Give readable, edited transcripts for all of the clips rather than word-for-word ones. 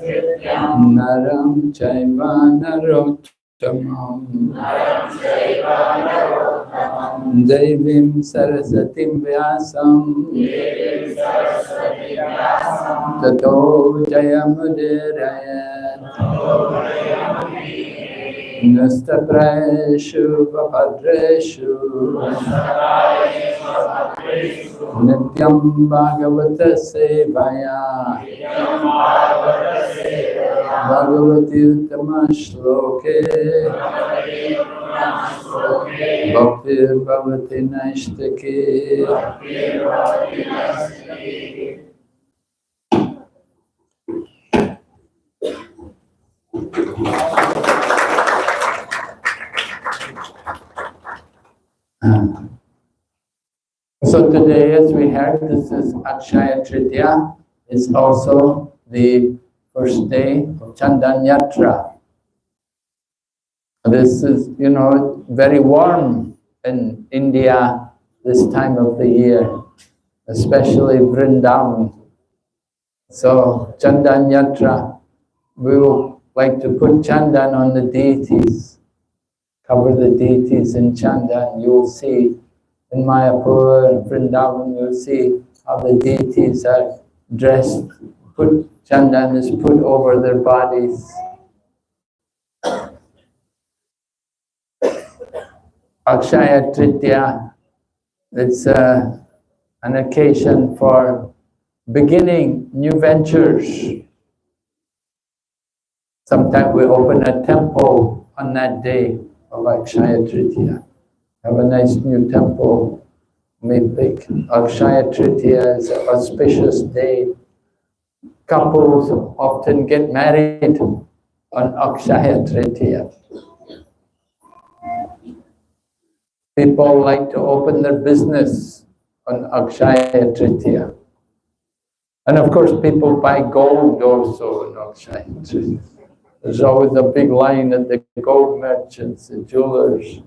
Naram Chaiva Narottamam Devim Sarasatim Vyasam Tato Jayamudirayat Nastapraeshu Vabhadreshu Nityam Bhagavata Sevaya Bhagavati Uttama Shloke Bhaktir Bhavati Naishtake. So today, as we heard, this is Akshaya Tritiya. It's also the first day of Chandan Yatra. This is, very warm in India this time of the year, especially Vrindavan. So Chandan Yatra, we will like to put Chandan on the deities, cover the deities in Chandan. You will see in Mayapur and Vrindavan, you'll see how the deities are dressed. Chandan is put over their bodies. Akshaya Tritiya, it's an occasion for beginning new ventures. Sometimes we open a temple on that day of Akshaya Tritiya. Have a nice new temple. Maybe Akshaya Tritiya is an auspicious day. Couples often get married on Akshaya Tritiya. People like to open their business on Akshaya Tritiya. And of course, people buy gold also on Akshaya Tritiya. There's always a big line at the gold merchants, the jewelers.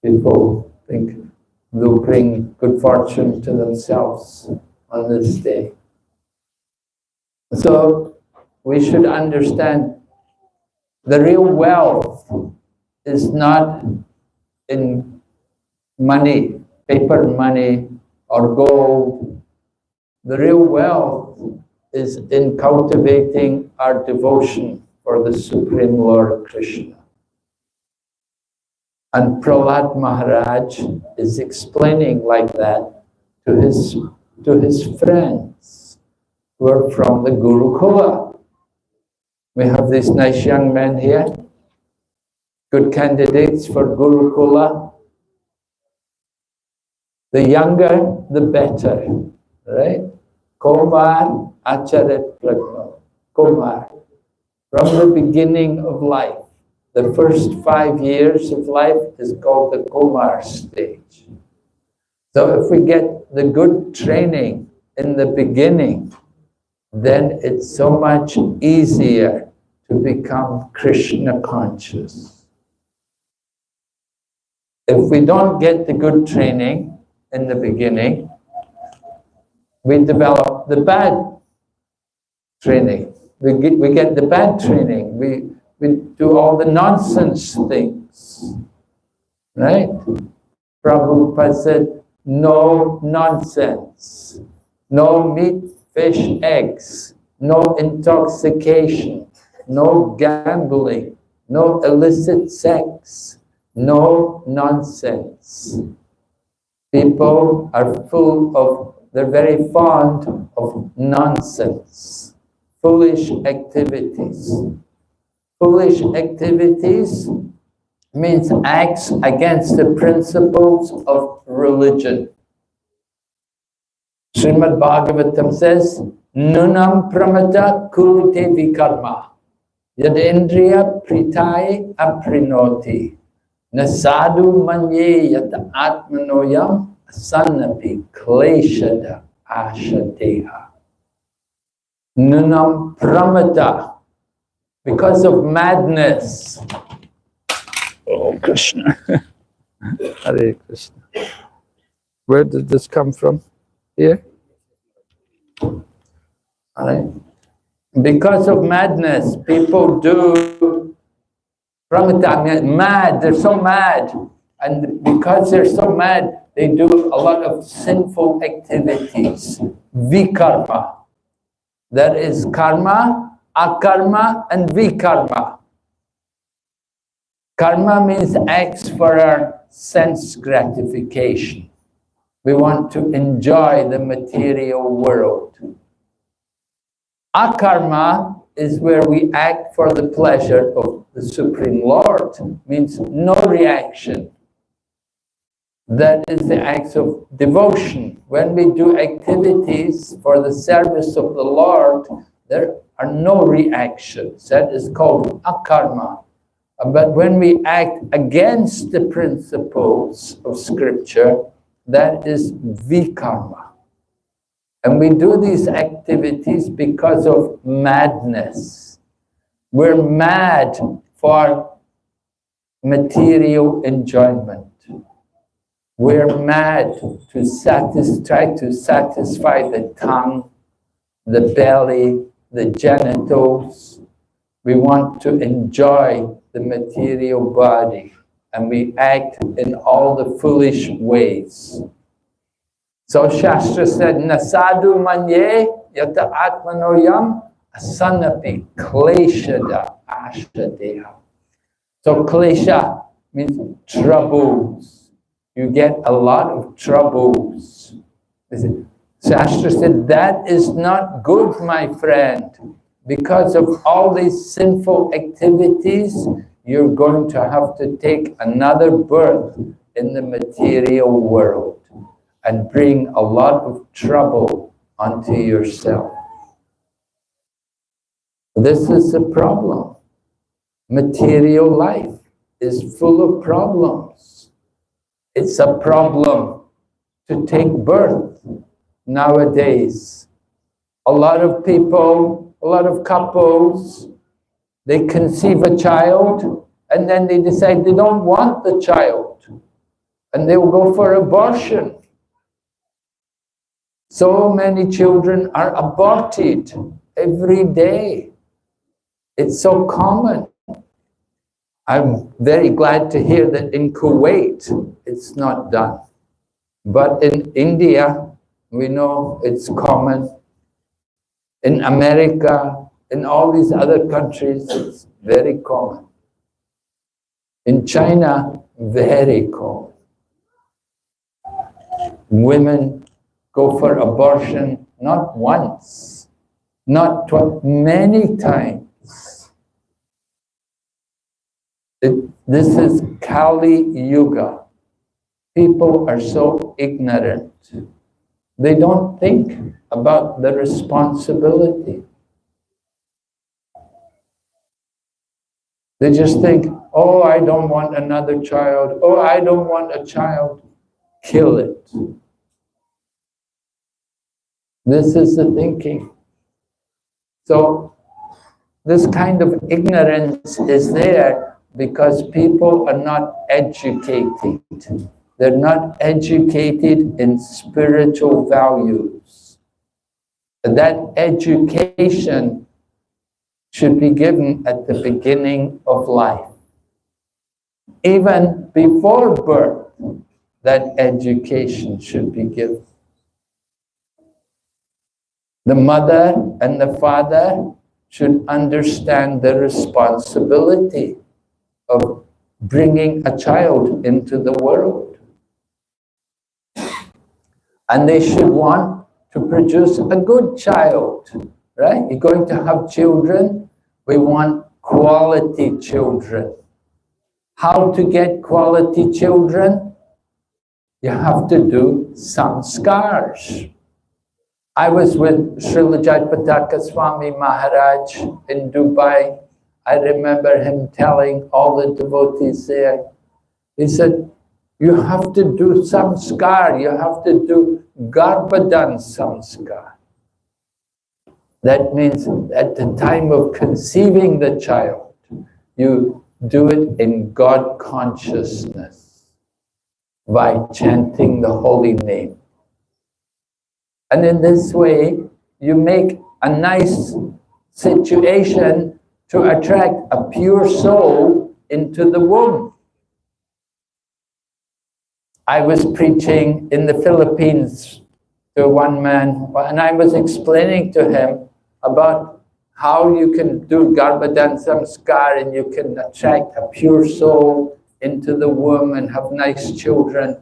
People think they'll bring good fortune to themselves on this day. So we should understand the real wealth is not in money, paper money or gold. The real wealth is in cultivating our devotion for the Supreme Lord Krishna. And Prahlad Maharaj is explaining like that to his friends who are from the Gurukula. We have these nice young men here, good candidates for Gurukula. The younger, the better, right? Kumar Acharit Pragna. Kumar. From the beginning of life, the first 5 years of life is called the Kumar stage. So if we get the good training in the beginning, then it's so much easier to become Krishna conscious. If we don't get the good training in the beginning, we develop the bad training. We get the bad training. We do all the nonsense things, right? Prabhupada said, no nonsense, no meat, fish, eggs, no intoxication, no gambling, no illicit sex, no nonsense. People are they're very fond of nonsense, foolish activities. Foolish activities means acts against the principles of religion. Srimad Bhagavatam says, Nunam pramata kurute vikarma, yadendriya pritaye aprinoti, nasadu manye yat atmanoyam sannapi kleshada ashateha. Nunam pramata, because of madness. Oh, Krishna. Hare Krishna. Where did this come from? Here? All right. Because of madness, people do mad, they're so mad. And because they're so mad, they do a lot of sinful activities. Vikarma. There is karma, akarma, and vikarma. Karma means acts for our sense gratification. We want to enjoy the material world. Akarma is where we act for the pleasure of the Supreme Lord. Means no reaction. That is the acts of devotion. When we do activities for the service of the Lord, there are no reactions. That is called akarma. But when we act against the principles of scripture, that is vikarma. And we do these activities because of madness. We're mad for material enjoyment. We're mad to try to satisfy the tongue, the belly, the genitals. We want to enjoy the material body, and we act in all the foolish ways. So Shastra said, Nasadu manye yata atmanoyam asanapi kleshada ashadeha. So klesha means troubles. You get a lot of troubles. Shastra said, that is not good, my friend. Because of all these sinful activities, you're going to have to take another birth in the material world and bring a lot of trouble onto yourself. This is the problem. Material life is full of problems. It's a problem to take birth nowadays. A lot of people, a lot of couples, they conceive a child and then they decide they don't want the child and they will go for abortion. So many children are aborted every day. It's so common. I'm very glad to hear that in Kuwait it's not done. But in India, we know it's common. In America, in all these other countries, it's very common. In China, very common. Women go for abortion not once, not twice, many times. This is Kali Yuga. People are so ignorant. They don't think about the responsibility. They just think, oh, I don't want another child. Oh, I don't want a child. Kill it. This is the thinking. So this kind of ignorance is there because people are not educated. They're not educated in spiritual values. That education should be given at the beginning of life. Even before birth, that education should be given. The mother and the father should understand the responsibility of bringing a child into the world. And they should want to produce a good child, right? You're going to have children, we want quality children. How to get quality children? You have to do samskars. I was with Srila Jayapataka Swami Maharaj in Dubai. I remember him telling all the devotees there, he said, you have to do samskar, you have to do garbhadan samskar. That means at the time of conceiving the child, you do it in God consciousness by chanting the holy name. And in this way, you make a nice situation to attract a pure soul into the womb. I was preaching in the Philippines to one man, and I was explaining to him about how you can do Garbhadan Samskar and you can attract a pure soul into the womb and have nice children.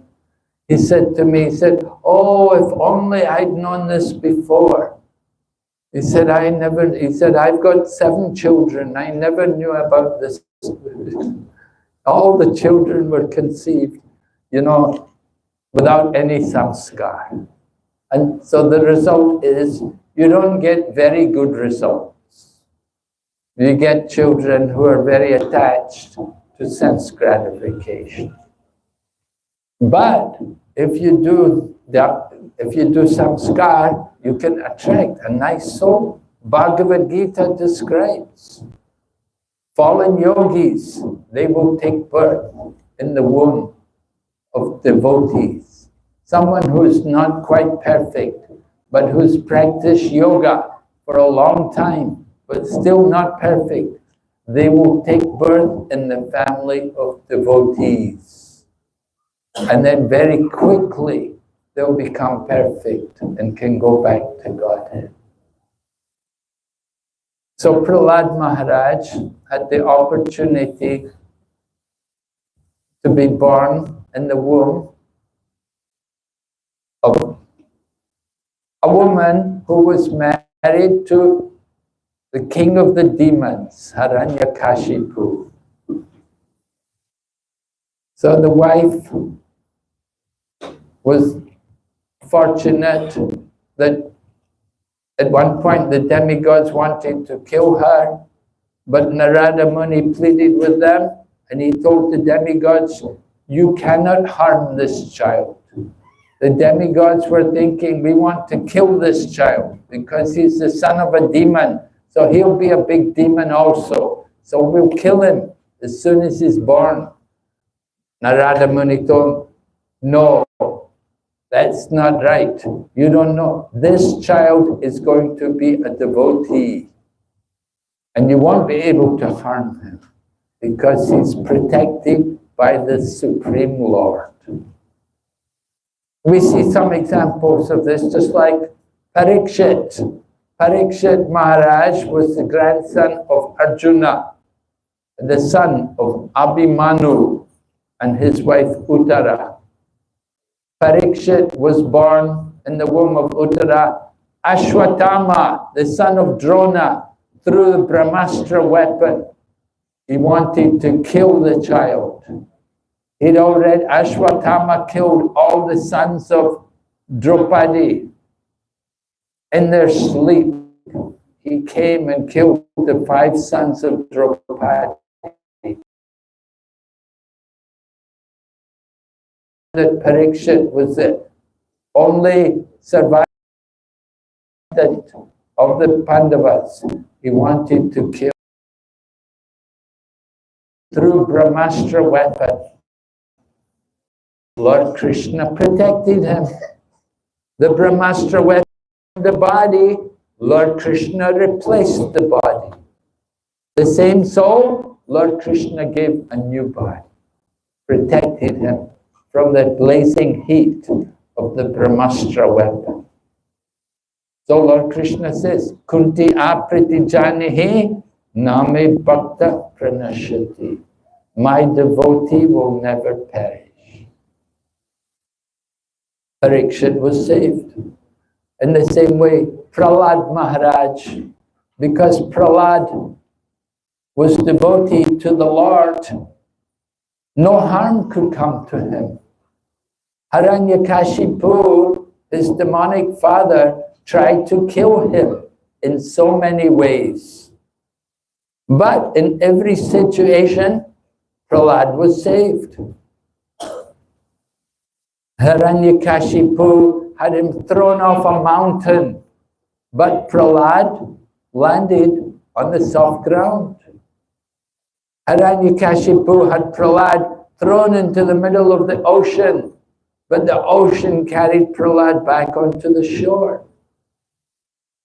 He said to me, he said, oh, if only I'd known this before. He said, I've got 7 children. I never knew about this. All the children were conceived, without any samskar. And so the result is you don't get very good results. You get children who are very attached to sense gratification. But if you do samskar, you can attract a nice soul. Bhagavad Gita describes fallen yogis, they will take birth in the womb of devotees. Someone who is not quite perfect, but who's practiced yoga for a long time, but still not perfect, they will take birth in the family of devotees. And then very quickly, they'll become perfect and can go back to Godhead. So Prahlad Maharaj had the opportunity to be born in the womb of a woman who was married to the king of the demons, Hiranyakashipu. So the wife was fortunate that at one point the demigods wanted to kill her, but Narada Muni pleaded with them and he told the demigods, you cannot harm this child. The demigods were thinking, we want to kill this child because he's the son of a demon, so he'll be a big demon also. So we'll kill him as soon as he's born. Narada Muni told him, no, that's not right. You don't know. This child is going to be a devotee. And you won't be able to harm him because he's protected by the Supreme Lord. We see some examples of this, just like Parikshit. Parikshit Maharaj was the grandson of Arjuna, the son of Abhimanyu and his wife Uttara. Parikshit was born in the womb of Uttara. Ashwatthama, the son of Drona, threw the Brahmastra weapon. He wanted to kill the child. Ashwatthama killed all the sons of Draupadi. In their sleep, he came and killed the 5 sons of Draupadi. That Parikshit was the only survivor of the Pandavas. He wanted to kill through Brahmastra weapon. Lord Krishna protected him. The Brahmastra weapon the body, Lord Krishna replaced the body. The same soul, Lord Krishna gave a new body, protected him from the blazing heat of the Brahmastra weapon. So Lord Krishna says, Kunti apriti janihi name bhakta pranashati. My devotee will never perish. Parikshit was saved. In the same way, Prahlad Maharaj, because Prahlad was devotee to the Lord, no harm could come to him. Hiranyakashipu, his demonic father, tried to kill him in so many ways. But in every situation, Prahlad was saved. Hiranyakashipu had him thrown off a mountain, but Prahlad landed on the soft ground. Hiranyakashipu had Prahlad thrown into the middle of the ocean, but the ocean carried Prahlad back onto the shore.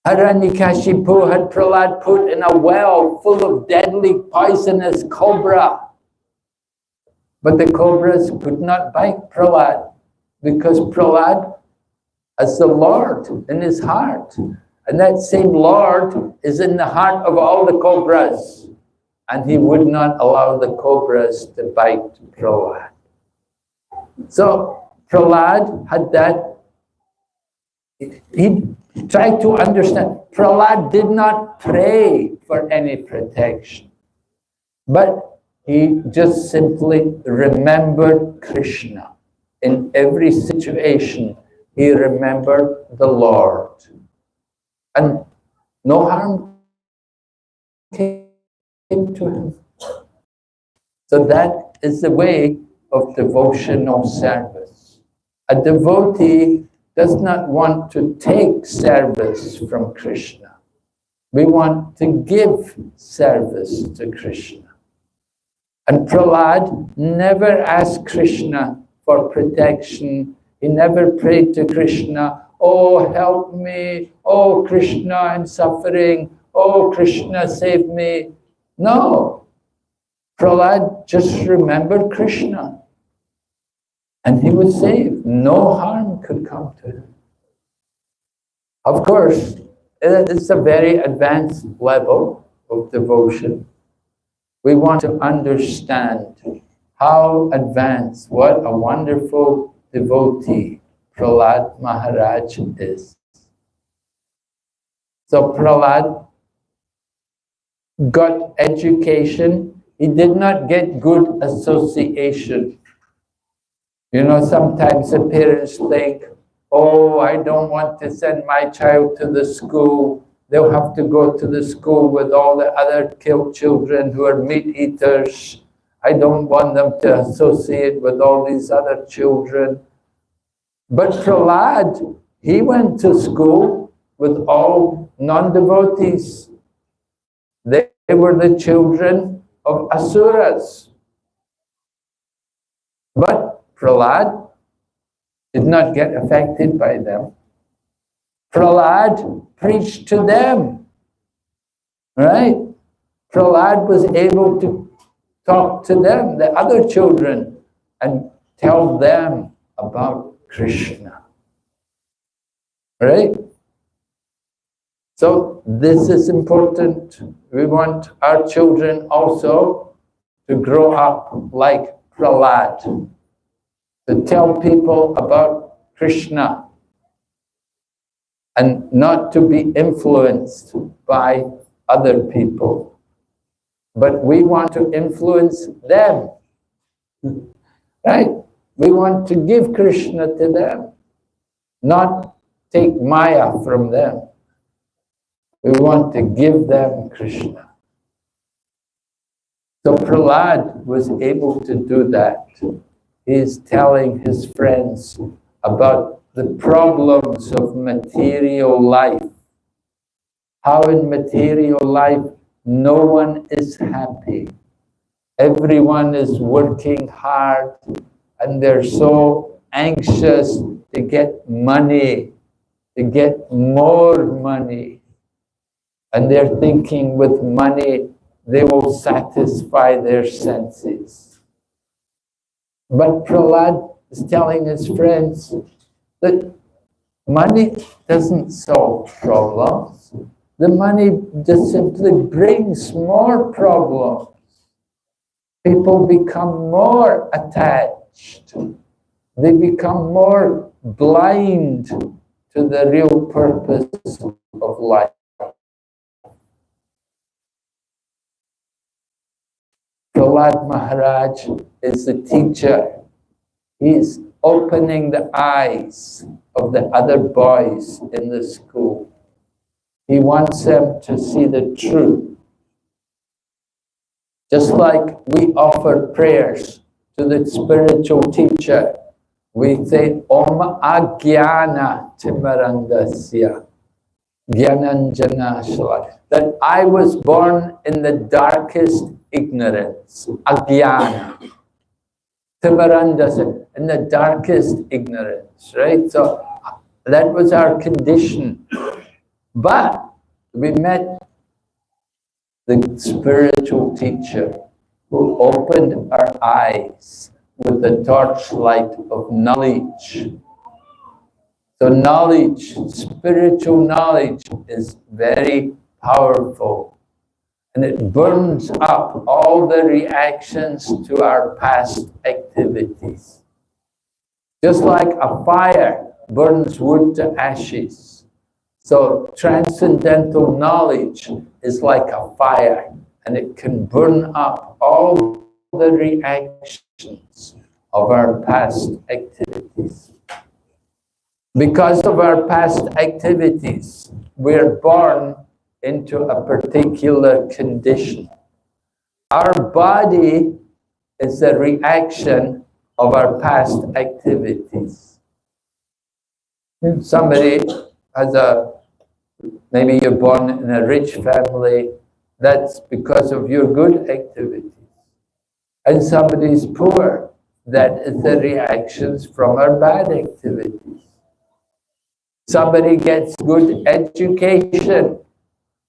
Hiranyakashipu had Prahlad put in a well full of deadly poisonous cobra. But the cobras could not bite Prahlad because Prahlad has the Lord in his heart. And that same Lord is in the heart of all the cobras. And he would not allow the cobras to bite Prahlad. So Prahlad had that. He tried to understand. Prahlad did not pray for any protection, but he just simply remembered Krishna. In every situation, he remembered the Lord. And no harm came to him. So that is the way of devotional service. A devotee does not want to take service from Krishna. We want to give service to Krishna. And Prahlad never asked Krishna for protection. He never prayed to Krishna, oh, help me. Oh, Krishna, I'm suffering. Oh, Krishna, save me. No. Prahlad just remembered Krishna. And he was saved. No harm could come to him. Of course, it's a very advanced level of devotion. We want to understand how advanced, what a wonderful devotee Prahlad Maharaj is. So Prahlad got education. He did not get good association. You know, sometimes the parents think, oh, I don't want to send my child to the school. They'll have to go to the school with all the other children who are meat eaters. I don't want them to associate with all these other children. But Prahlad, he went to school with all non-devotees. They were the children of asuras. But Prahlad did not get affected by them. Prahlad preached to them, right? Prahlad was able to talk to them, the other children, and tell them about Krishna, right? So this is important. We want our children also to grow up like Prahlad, to tell people about Krishna and not to be influenced by other people. But we want to influence them, right? We want to give Krishna to them, not take Maya from them. We want to give them Krishna. So Prahlad was able to do that. He's telling his friends about the problems of material life. How in material life, no one is happy. Everyone is working hard and they're so anxious to get money, to get more money. And they're thinking with money, they will satisfy their senses. But Prahlad is telling his friends that money doesn't solve problems. The money just simply brings more problems. People become more attached. They become more blind to the real purpose of life. Prahlad Maharaj is the teacher. He's opening the eyes of the other boys in the school. He wants them to see the truth. Just like we offer prayers to the spiritual teacher, we say, Om Agyana Timarandasya Gyananjana Shalaya. That I was born in the darkest ignorance, Agyana. Timarandasya, in the darkest ignorance, right? So that was our condition. But we met the spiritual teacher who opened our eyes with the torchlight of knowledge. So knowledge, spiritual knowledge, is very powerful. And it burns up all the reactions to our past activities. Just like a fire burns wood to ashes. So transcendental knowledge is like a fire, and it can burn up all the reactions of our past activities. Because of our past activities, we're born into a particular condition. Our body is a reaction of our past activities. Somebody has maybe you're born in a rich family, that's because of your good activities. And somebody's poor, that is the reactions from our bad activities. Somebody gets good education,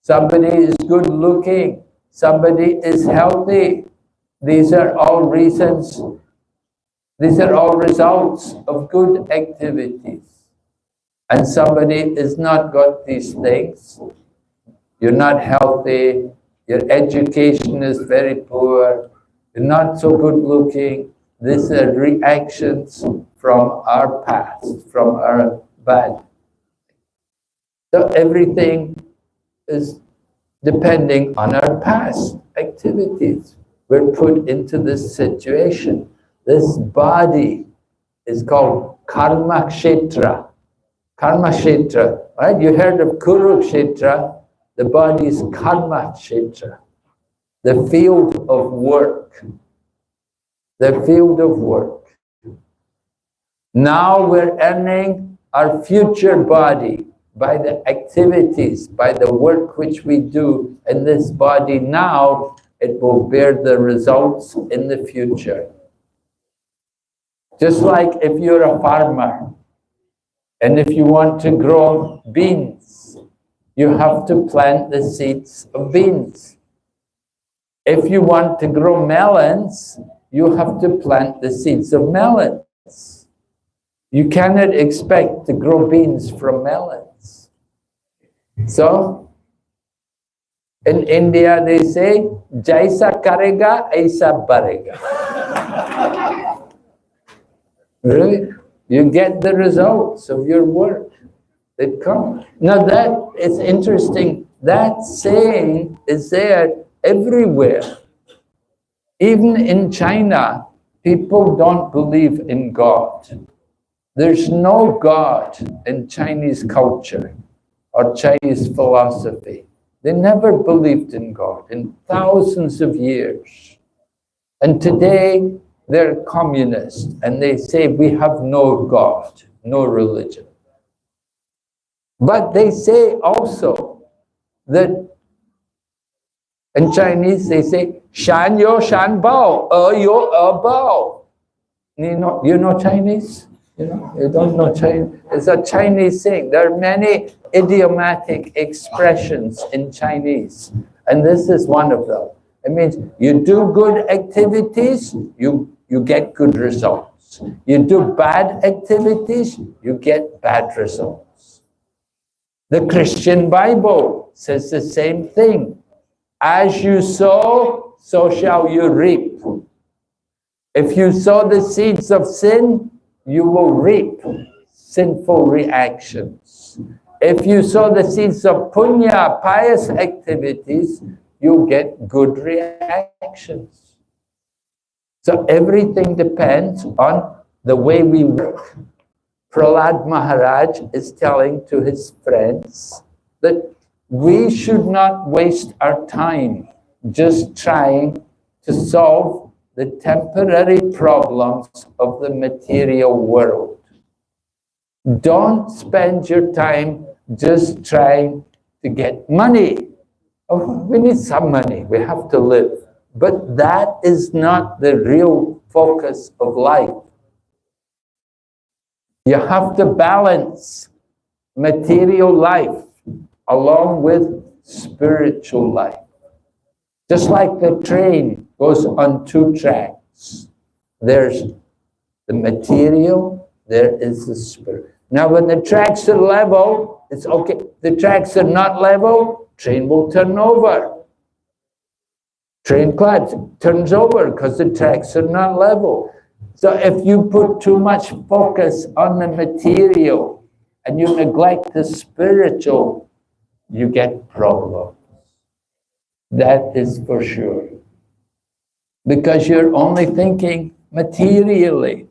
somebody is good looking, somebody is healthy. These are all reasons, these are all results of good activities. And somebody is not got these things. You're not healthy, your education is very poor, you're not so good looking. These are reactions from our past, from our bad. So everything is depending on our past activities. We're put into this situation. This body is called karma kshetra. Karma kshetra, right? You heard of Kurukshetra. The body is karma kshetra, the field of work. The field of work. Now we're earning our future body by the activities, by the work which we do in this body now. It will bear the results in the future. Just like if you're a farmer, and if you want to grow beans, you have to plant the seeds of beans. If you want to grow melons, you have to plant the seeds of melons. You cannot expect to grow beans from melons. So, in India they say, Jaisa karega, aisa barega. Really? You get the results of your work that come. Now that is interesting. That saying is there everywhere. Even in China, people don't believe in God. There's no God in Chinese culture or Chinese philosophy. They never believed in God in thousands of years. And today, they're communists and they say we have no God, no religion. But they say also that in Chinese they say Shan yo shan bao, yo bao. You know Chinese? You don't know Chinese? It's a Chinese thing. There are many idiomatic expressions in Chinese, and this is one of them. It means you do good activities, you get good results. You do bad activities, you get bad results. The Christian Bible says the same thing. As you sow, so shall you reap. If you sow the seeds of sin, you will reap sinful reactions. If you sow the seeds of punya, pious activities, you get good reactions. So everything depends on the way we work. Prahlad Maharaj is telling to his friends that we should not waste our time just trying to solve the temporary problems of the material world. Don't spend your time just trying to get money. Oh, we need some money, we have to live. But that is not the real focus of life. You have to balance material life along with spiritual life. Just like the train goes on two tracks. There's the material, there is the spirit. Now when the tracks are level, it's okay. The tracks are not level, train will turn over. Train collapse, turns over because the tracks are not level. So if you put too much focus on the material and you neglect the spiritual, you get problems. That is for sure. Because you're only thinking materially.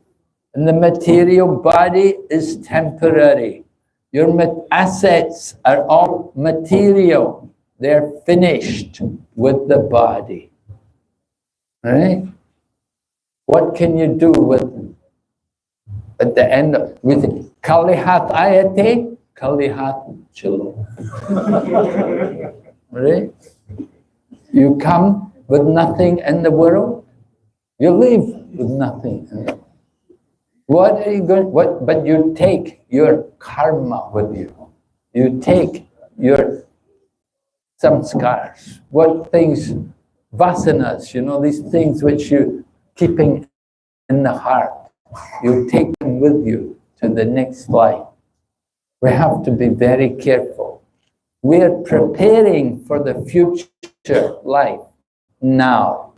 And the material body is temporary. Your assets are all material. They're finished with the body. Right? What can you do with, at the end of, with Kalihat ayate, Kalihat chilo. Right? You come with nothing in the world, you leave with nothing in the world. What are you going, but you take your karma with you. You take your samskars, what things, vasanas, you know, these things which you keeping in the heart. You take them with you to the next life. We have to be very careful. We're preparing for the future life now.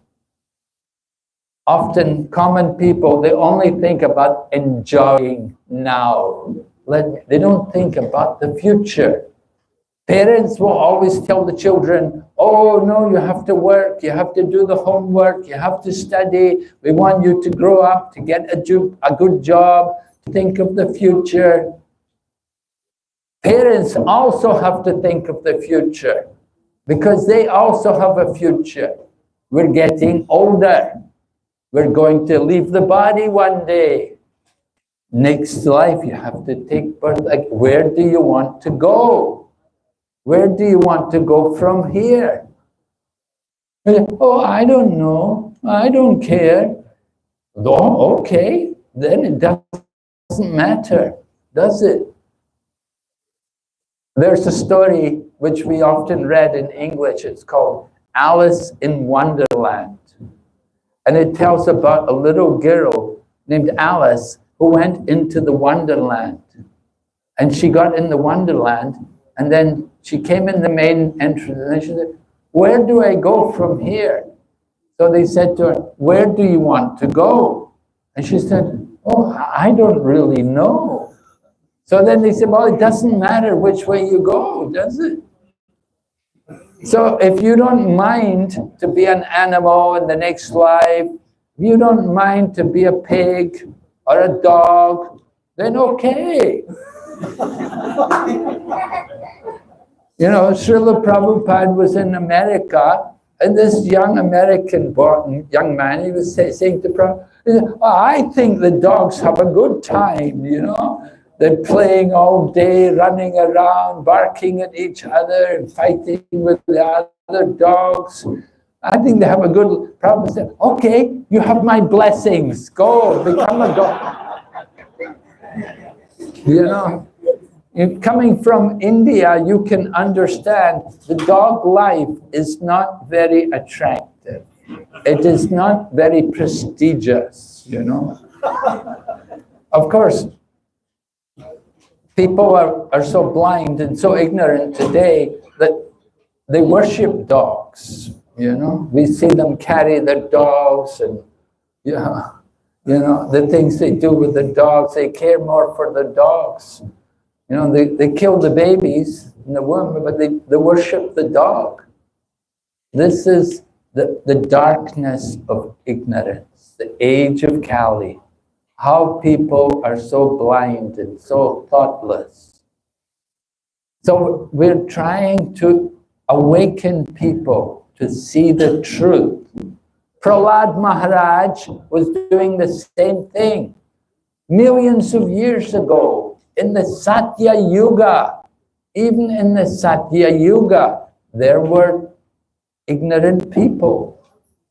Often common people, they only think about enjoying now. They don't think about the future. Parents will always tell the children, oh no, you have to work, you have to do the homework, you have to study, we want you to grow up, to get a good job, to think of the future. Parents also have to think of the future because they also have a future. We're getting older. We're going to leave the body one day. Next life, you have to take birth. Like, where do you want to go? Where do you want to go from here? Oh, I don't know. I don't care. Oh, okay. Then it doesn't matter, does it? There's a story which we often read in English. It's called Alice in Wonderland. And it tells about a little girl named Alice who went into the Wonderland. And she got in the Wonderland, and then she came in the main entrance, and then she said, where do I go from here? So they said to her, where do you want to go? And she said, oh, I don't really know. So then they said, well, it doesn't matter which way you go, does it? So if you don't mind to be an animal in the next life, if you don't mind to be a pig or a dog, then okay. You know, Srila Prabhupada was in America, and this young American-born young man, he was saying to Prabhupada, oh, I think the dogs have a good time, you know. They're playing all day, running around, barking at each other, and fighting with the other dogs. I think they have a good problem. Said, okay, you have my blessings. Go, become a dog. You know, coming from India, you can understand the dog life is not very attractive. It is not very prestigious, you know. Of course, people are so blind and so ignorant today that they worship dogs, you know. We see them carry their dogs and, you know, the things they do with the dogs, they care more for the dogs. You know, they kill the babies in the womb, but they worship the dog. This is the darkness of ignorance, the age of Kali. How people are so blind and so thoughtless. So we're trying to awaken people to see the truth. Prahlad Maharaj was doing the same thing millions of years ago in the Satya Yuga. Even in the Satya Yuga, there were ignorant people.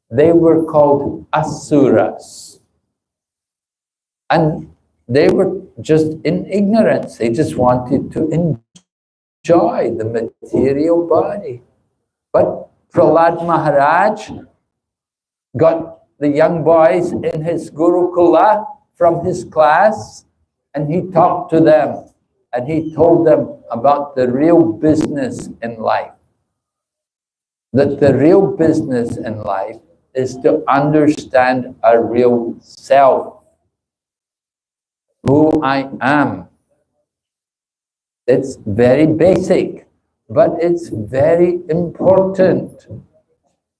They were called asuras. And they were just in ignorance. They just wanted to enjoy enjoy the material body. But Prahlad Maharaj got the young boys in his Gurukula from his class, and he talked to them, and he told them about the real business in life. That the real business in life is to understand our real self, who I am. It's very basic, but it's very important.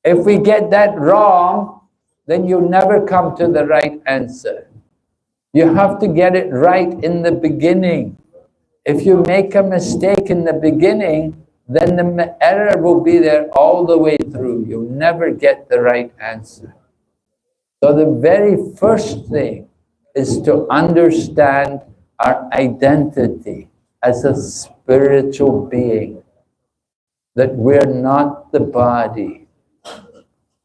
If we get that wrong, then you'll never come to the right answer. You have to get it right in the beginning. If you make a mistake in the beginning, then the error will be there all the way through. You'll never get the right answer. So the very first thing is to understand our identity as a spiritual being, that we're not the body.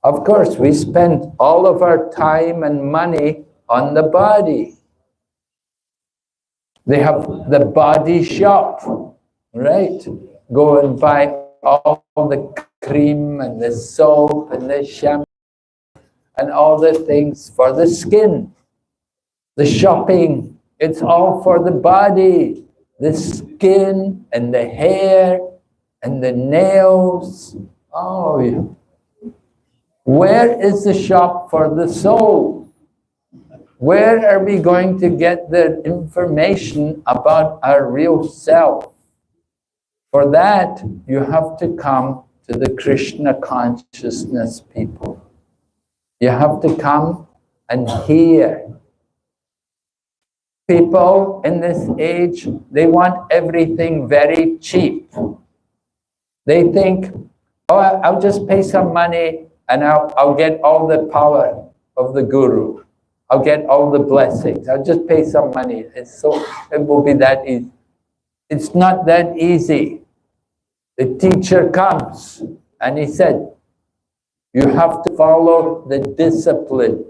Of course, we spend all of our time and money on the body. They have the body shop, right? Go and buy all the cream and the soap and the shampoo and all the things for the skin. The shopping, it's all for the body. The skin and the hair and the nails. Oh, yeah. Where is the shop for the soul? Where are we going to get the information about our real self? For that, you have to come to the Krishna consciousness people. You have to come and hear. People in this age, they want everything very cheap. They think, oh, I'll just pay some money and I'll get all the power of the Guru. I'll get all the blessings. I'll just pay some money. It will be that easy. It's not that easy. The teacher comes and he said, you have to follow the discipline.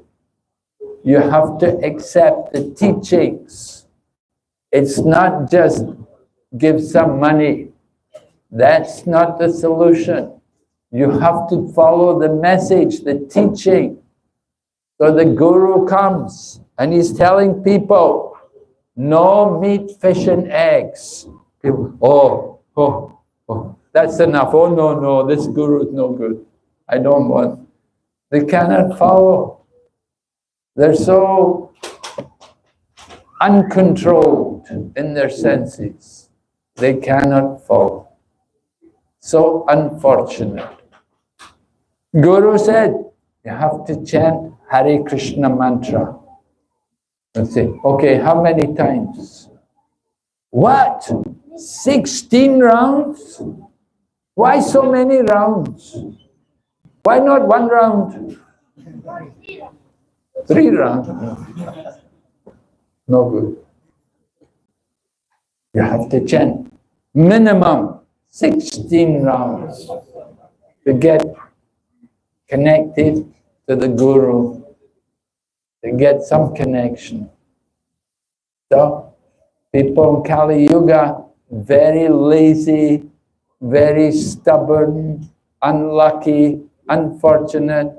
You have to accept the teachings. It's not just give some money. That's not the solution. You have to follow the message, the teaching. So the Guru comes and he's telling people, no meat, fish and eggs. People, oh, that's enough. Oh, no, this Guru is no good. I don't want. They cannot follow. They're so uncontrolled in their senses. They cannot follow. So unfortunate. Guru said, you have to chant Hare Krishna mantra. And say, okay, how many times? What? 16 rounds? Why so many rounds? Why not one round? 3 rounds? No good. You have to chant minimum 16 rounds to get connected to the Guru, to get some connection. So, people in Kali Yuga, very lazy, very stubborn, unlucky, unfortunate.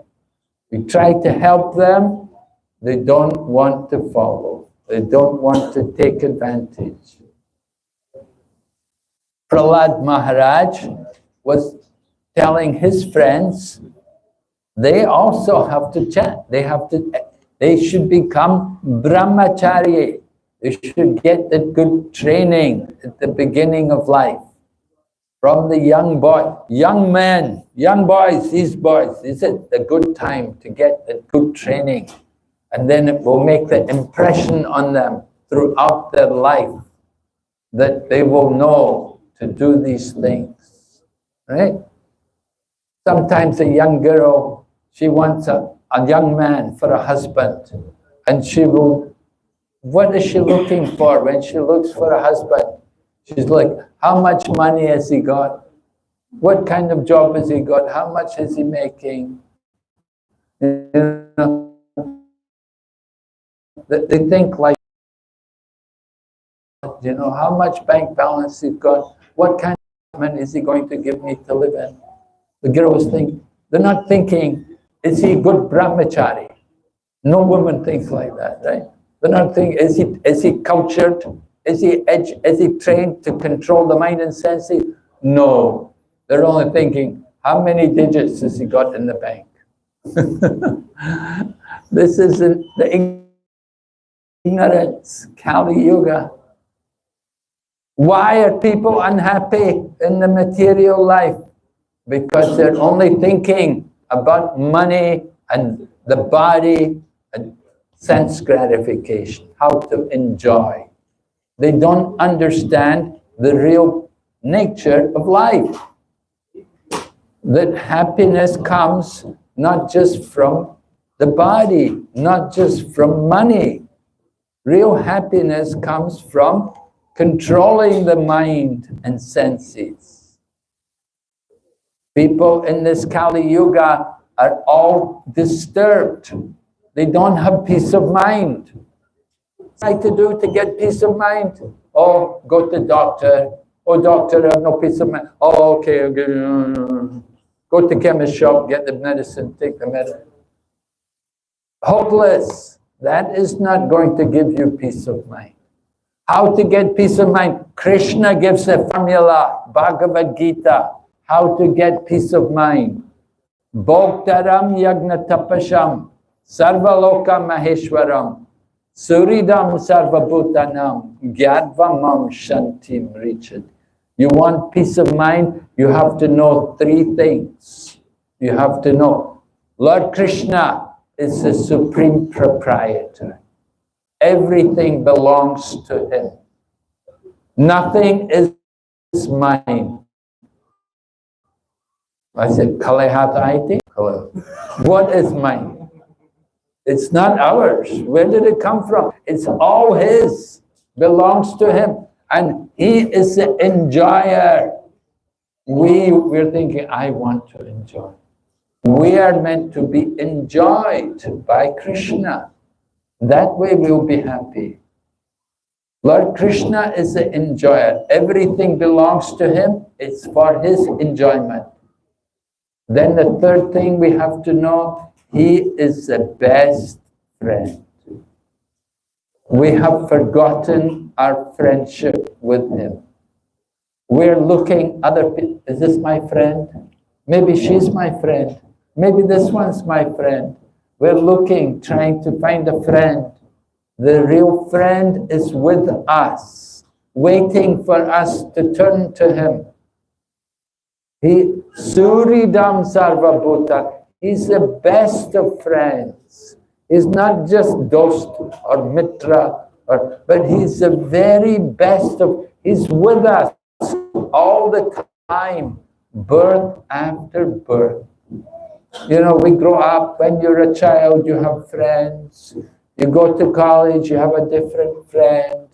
We try to help them, they don't want to follow. They don't want to take advantage. Prahlad Maharaj was telling his friends, they also have to chant. They should become brahmachari. They should get the good training at the beginning of life. From the young boys, these boys, this is the good time to get the good training. And then it will make the impression on them throughout their life that they will know to do these things, right? Sometimes a young girl, she wants a young man for a husband, and what is she looking for when she looks for a husband? She's like, how much money has he got? What kind of job has he got? How much is he making? You know, they think like, you know, how much bank balance he's got? What kind is he going to give me to live in? The girls think, they're not thinking, is he good brahmachari? No woman thinks like that, right? They're not thinking, is he cultured? Is he trained to control the mind and senses? No. They're only thinking, how many digits has he got in the bank? This is the ignorance, Kali Yuga. Why are people unhappy in the material life? Because they're only thinking about money and the body and sense gratification, how to enjoy. They don't understand the real nature of life. That happiness comes not just from the body, not just from money. Real happiness comes from controlling the mind and senses. People in this Kali Yuga are all disturbed. They don't have peace of mind. What to do to get peace of mind? Oh, go to doctor. Oh, doctor, I have no peace of mind. Oh, okay. Go to chemist shop, get the medicine, take the medicine. Hopeless. That is not going to give you peace of mind. How to get peace of mind? Krishna gives a formula, Bhagavad Gita, how to get peace of mind. Bhoktaram yagna tapasham, sarvaloka maheshwaram, suridam sarvabhutanam, gyadvamam shantim richad. You want peace of mind? You have to know three things. You have to know Lord Krishna is the supreme proprietor. Everything belongs to him. Nothing is mine. I said, Kalehataiti? What is mine? It's not ours. Where did it come from? It's all his. Belongs to him. And he is the enjoyer. We're thinking, I want to enjoy. We are meant to be enjoyed by Krishna. That way we'll be happy. Lord Krishna is the enjoyer. Everything belongs to him. It's for his enjoyment. Then the third thing we have to know, he is the best friend. We have forgotten our friendship with him. We're looking other people. Is this my friend? Maybe she's my friend. Maybe this one's my friend. We're looking, trying to find a friend. The real friend is with us, waiting for us to turn to him. He Suridam Sarvabhuta. He's the best of friends. He's not just dost or mitra, but he's the very best of. He's with us all the time, birth after birth. You know, we grow up, when you're a child, you have friends. You go to college, you have a different friend.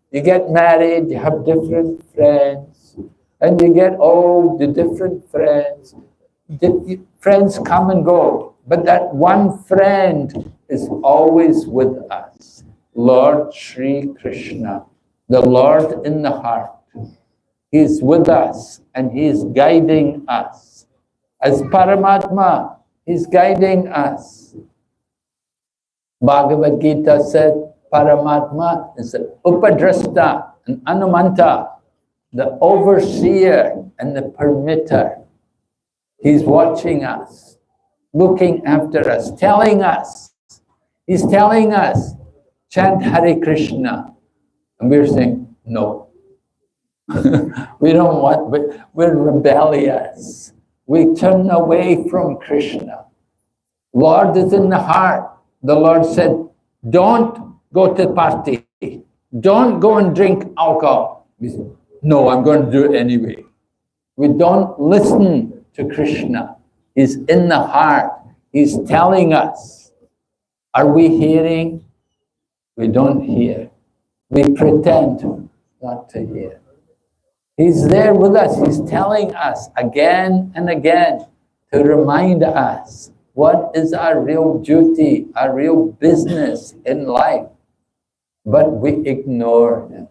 You get married, you have different friends. And you get old, the different friends. Friends come and go, but that one friend is always with us. Lord Sri Krishna, the Lord in the heart. He's with us and he's guiding us. As Paramatma, he's guiding us. Bhagavad Gita said Paramatma is the Upadrashta and Anumanta, the overseer and the permitter. He's watching us, looking after us, telling us. He's telling us, chant Hare Krishna. And we're saying, no. We don't want, we're rebellious. We turn away from Krishna. Lord is in the heart. The Lord said, don't go to party. Don't go and drink alcohol. We said, no, I'm going to do it anyway. We don't listen to Krishna. He's in the heart. He's telling us. Are we hearing? We don't hear. We pretend not to hear. He's there with us. He's telling us again and again to remind us what is our real duty, our real business in life. But we ignore him.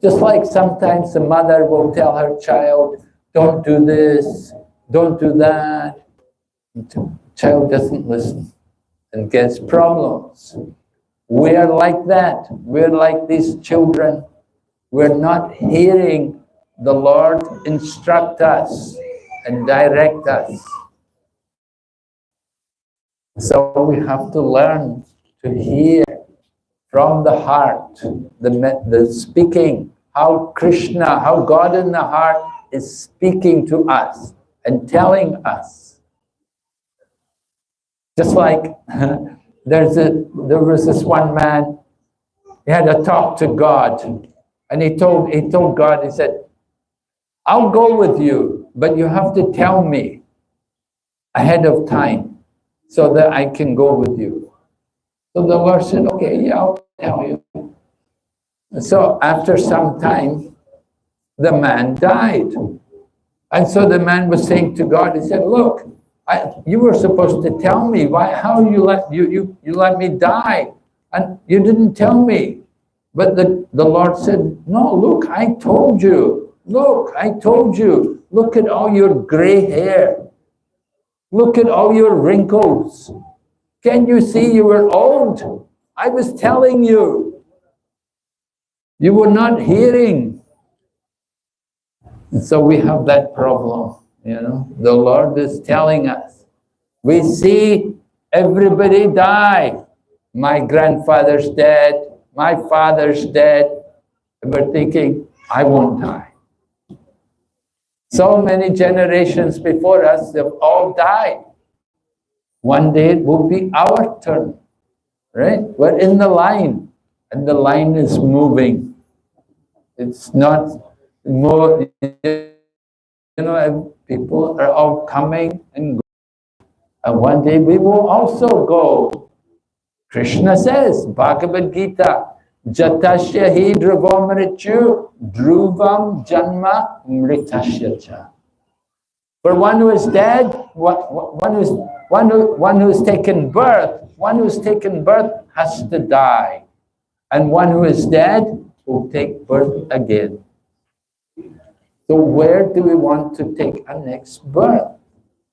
Just like sometimes the mother will tell her child, don't do this, don't do that. The child doesn't listen and gets problems. We're like that. We're like these children. We're not hearing the Lord instruct us and direct us. So we have to learn to hear from the heart, the speaking, how Krishna, how God in the heart is speaking to us and telling us. Just like there was this one man, he had a talk to God, and he told God, he said, I'll go with you, but you have to tell me ahead of time so that I can go with you. So the Lord said, okay, yeah, I'll tell you. So after some time, the man died. And so the man was saying to God, he said, look, you were supposed to tell me. How you let me die? And you didn't tell me. But the Lord said, no, look, I told you. Look, I told you. Look at all your gray hair. Look at all your wrinkles. Can you see you were old? I was telling you. You were not hearing. And so we have that problem, you know. The Lord is telling us. We see everybody die. My grandfather's dead. My father's dead. And we're thinking, I won't die. So many generations before us have all died. One day it will be our turn, right? We're in the line, and the line is moving. It's not more, you know, people are all coming and going. And one day we will also go. Krishna says, Bhagavad Gita, Jatasya hi dhruvam mrityu, dhruvam janma mritasya cha. For one who is dead, one who's taken birth has to die. And one who is dead will take birth again. So where do we want to take our next birth?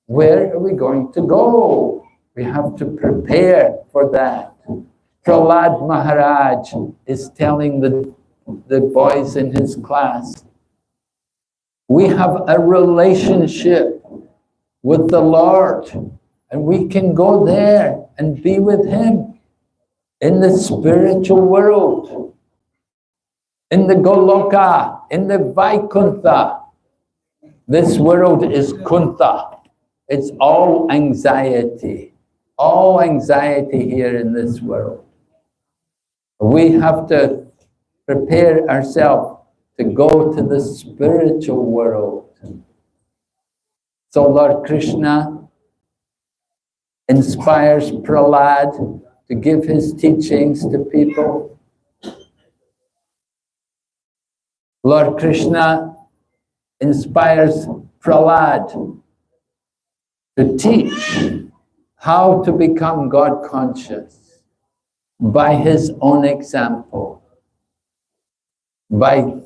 Where are we going to go? We have to prepare for that. Prahlad Maharaj is telling the boys in his class, we have a relationship with the Lord, and we can go there and be with Him in the spiritual world, in the Goloka, in the Vaikuntha. This world is Kuntha. It's all anxiety here in this world. We have to prepare ourselves to go to the spiritual world. So Lord Krishna inspires Prahlad to give his teachings to people. Lord Krishna inspires Prahlad to teach how to become God conscious by his own example, by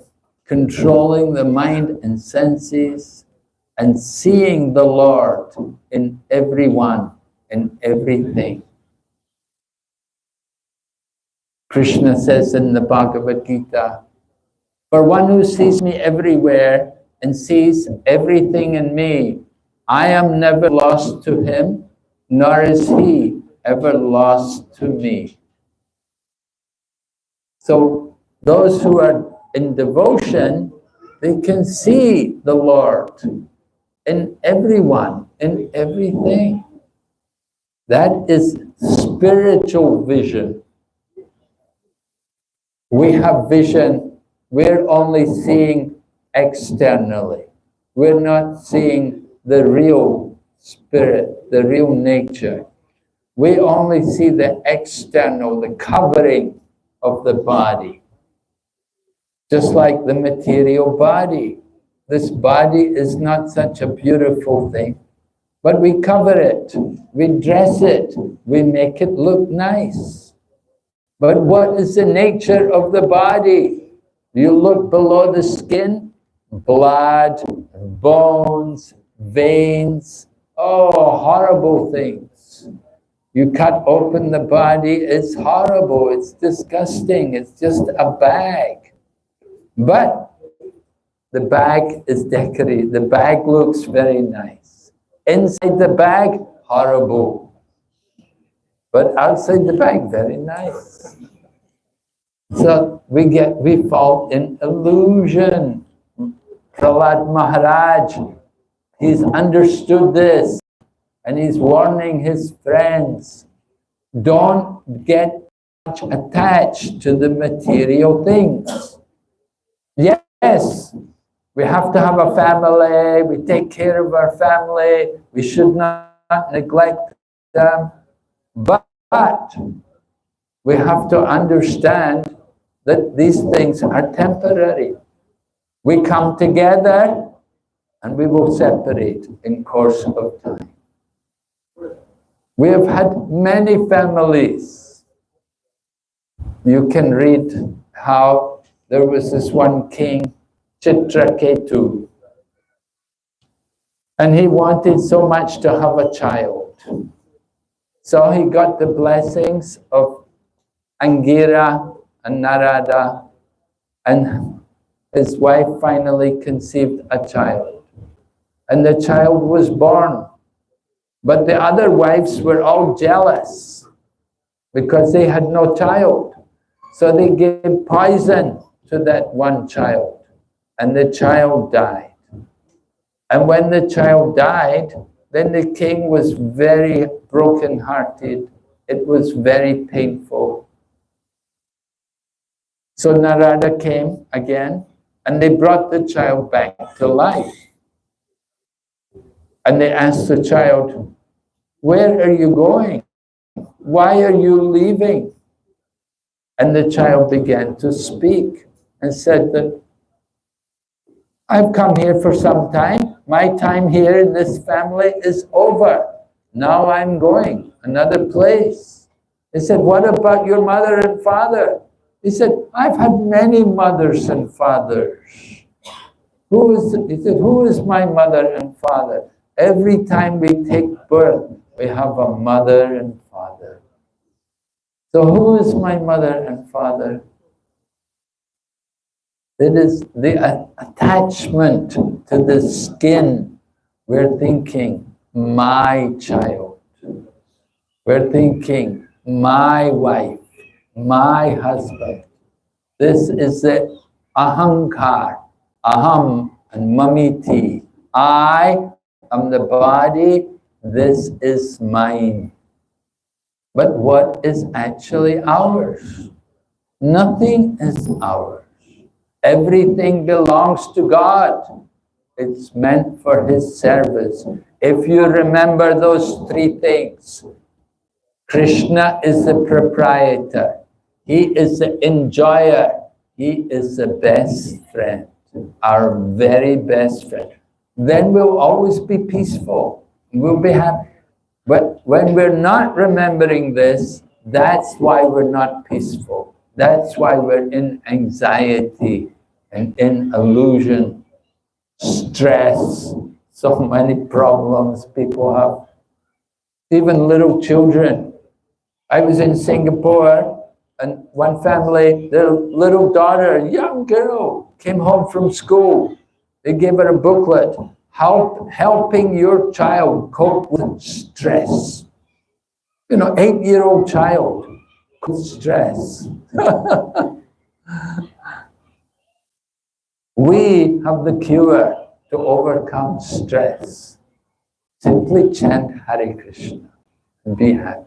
controlling the mind and senses and seeing the Lord in everyone and everything. Krishna says in the Bhagavad Gita, for one who sees me everywhere and sees everything in me, I am never lost to him, nor is he ever lost to me. So those who are in devotion, they can see the Lord in everyone, in everything. That is spiritual vision. We have vision, we're only seeing externally. We're not seeing the real spirit, the real nature. We only see the external, the covering of the body. Just like the material body. This body is not such a beautiful thing, but we cover it, we dress it, we make it look nice. But what is the nature of the body? You look below the skin, blood, bones, veins, oh, horrible things. You cut open the body, it's horrible, it's disgusting, it's just a bag. But the bag is decorated, the bag looks very nice. Inside the bag, horrible. But outside the bag, very nice. So we fall in illusion. Prahlad Maharaj, he's understood this and he's warning his friends, don't get much attached to the material things. Yes, we have to have a family, we take care of our family, we should not neglect them, but we have to understand that these things are temporary. We come together and we will separate in course of time. We have had many families. You can read how there was this one king, Chitraketu, and he wanted so much to have a child. So he got the blessings of Angira and Narada, and his wife finally conceived a child. And the child was born. But the other wives were all jealous because they had no child. So they gave poison to that one child, and the child died. And when the child died, then the king was very broken-hearted. It was very painful. So Narada came again, and they brought the child back to life. And they asked the child, where are you going? Why are you leaving? And the child began to speak and said that, I've come here for some time. My time here in this family is over. Now I'm going another place. He said, what about your mother and father? He said, I've had many mothers and fathers. He said, who is my mother and father? Every time we take birth, we have a mother and father. So who is my mother and father? It is the attachment to the skin. We're thinking, my child. We're thinking, my wife, my husband. This is the ahankar, aham and mamiti. I am the body, this is mine. But what is actually ours? Nothing is ours. Everything belongs to God. It's meant for His service. If you remember those three things, Krishna is the proprietor. He is the enjoyer. He is the best friend, our very best friend. Then we'll always be peaceful. We'll be happy. But when we're not remembering this, that's why we're not peaceful. That's why we're in anxiety and in illusion, stress, so many problems people have. Even little children. I was in Singapore and one family, their little daughter, a young girl, came home from school. They gave her a booklet, helping your child cope with stress. You know, 8-year-old child with stress. We have the cure to overcome stress. Simply chant Hare Krishna and be happy.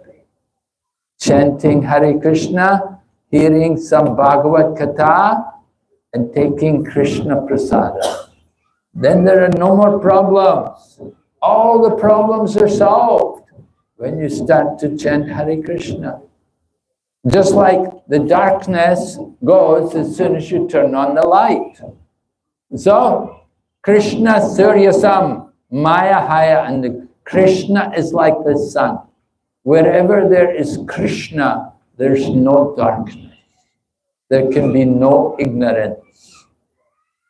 Chanting Hare Krishna, hearing some Bhagavad Gita, and taking Krishna Prasada. Then there are no more problems. All the problems are solved when you start to chant Hare Krishna. Just like the darkness goes as soon as you turn on the light. So, Krishna Suryasam, Maya Haya, and the Krishna is like the sun. Wherever there is Krishna, there's no darkness. There can be no ignorance.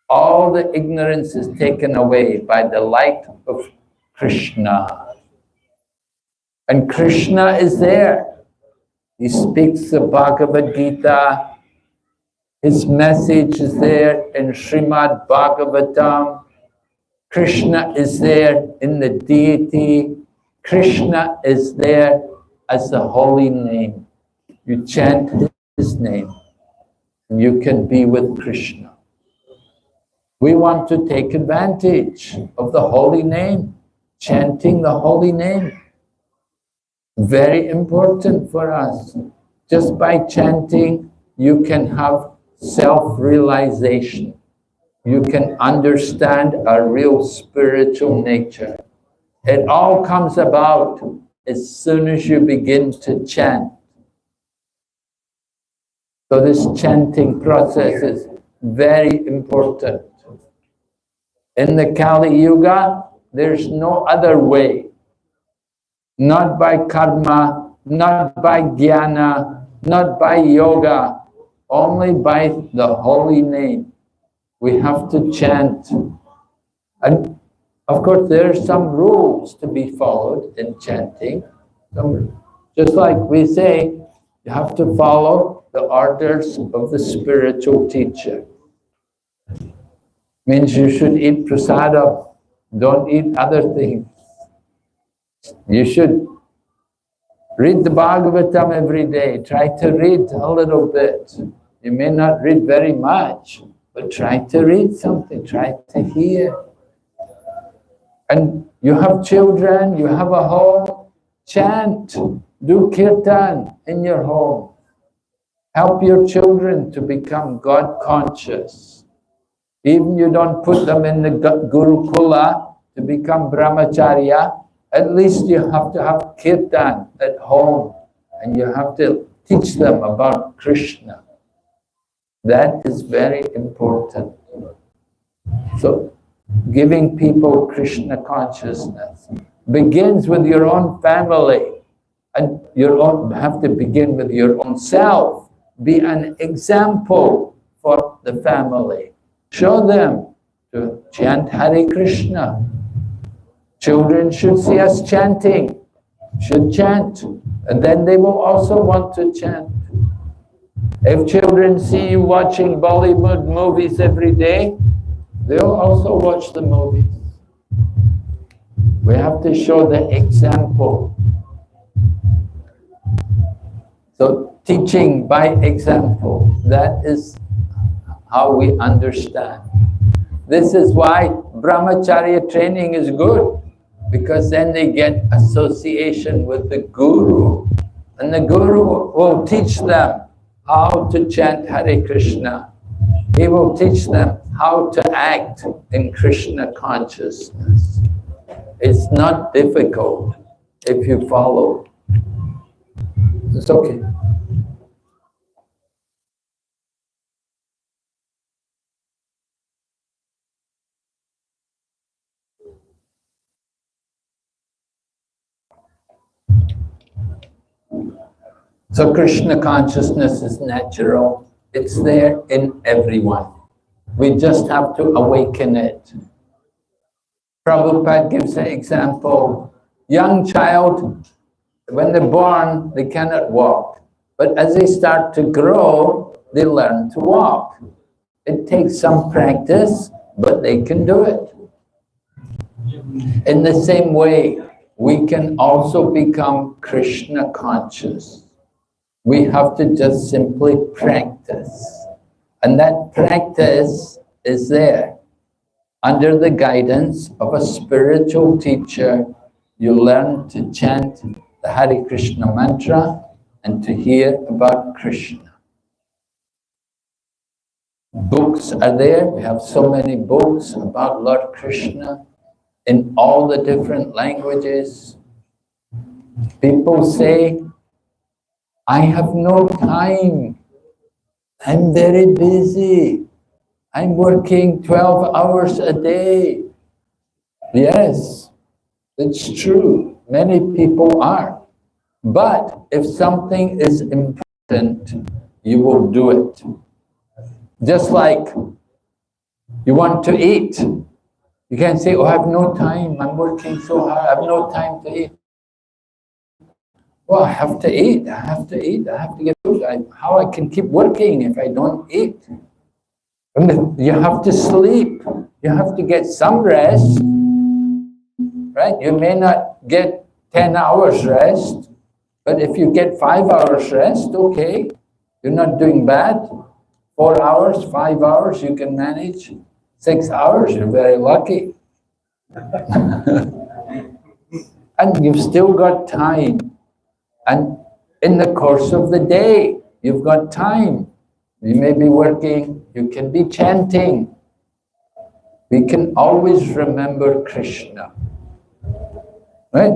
all the ignorance is taken away by the light of Krishna. And Krishna is there. He speaks the Bhagavad Gita. His message is there in Srimad Bhagavatam. Krishna is there in the deity. Krishna is there as the holy name. You chant his name, and you can be with Krishna. We want to take advantage of the holy name, chanting the holy name. Very important for us. Just by chanting, you can have self-realization. You can understand our real spiritual nature. It all comes about as soon as you begin to chant. So this chanting process is very important. In the Kali Yuga, there's no other way. Not by karma, not by jnana, not by yoga, only by the holy name. We have to chant. And of course, there are some rules to be followed in chanting. Just like we say, you have to follow the orders of the spiritual teacher. Means you should eat prasadam, don't eat other things. You should read the Bhagavatam every day. Try to read a little bit. You may not read very much, but try to read something, try to hear. And you have children, you have a home, chant, do kirtan in your home. Help your children to become God conscious. Even you don't put them in the Gurukula to become brahmacharya, at least you have to have kirtan at home, and you have to teach them about Krishna. That is very important. So, giving people Krishna consciousness begins with your own family, and you have to begin with your own self. Be an example for the family. Show them to chant Hare Krishna. Children should see us chanting, should chant, and then they will also want to chant. If children see you watching Bollywood movies every day, they'll also watch the movies. We have to show the example. So teaching by example, that is how we understand. This is why brahmacharya training is good, because then they get association with the guru, and the guru will teach them how to chant Hare Krishna. He will teach them how to act in Krishna consciousness. It's not difficult if you follow. It's okay. So Krishna consciousness is natural. It's there in everyone. We just have to awaken it. Prabhupada gives an example. Young child, when they're born, they cannot walk. But as they start to grow, they learn to walk. It takes some practice, but they can do it. In the same way, we can also become Krishna conscious. We have to just simply practice. And that practice is there. Under the guidance of a spiritual teacher, you learn to chant the Hare Krishna mantra and to hear about Krishna. Books are there. We have so many books about Lord Krishna in all the different languages. People say, I have no time. I'm very busy. I'm working 12 hours a day. Yes, it's true. Many people are. But if something is important, you will do it. Just like You want to eat. You can't say, oh, I have no time. I'm working so hard. I have no time to eat. Well, I have to eat. I have to eat. I have to get food. How I can keep working if I don't eat? And you have to sleep. You have to get some rest. Right? You may not get 10 hours rest, but if you get 5 hours rest, okay. You're not doing bad. 4 hours, 5 hours, you can manage. 6 hours, you're very lucky. And you've still got time. And in the course of the day, you've got time. You may be working, you can be chanting. We can always remember Krishna. Right?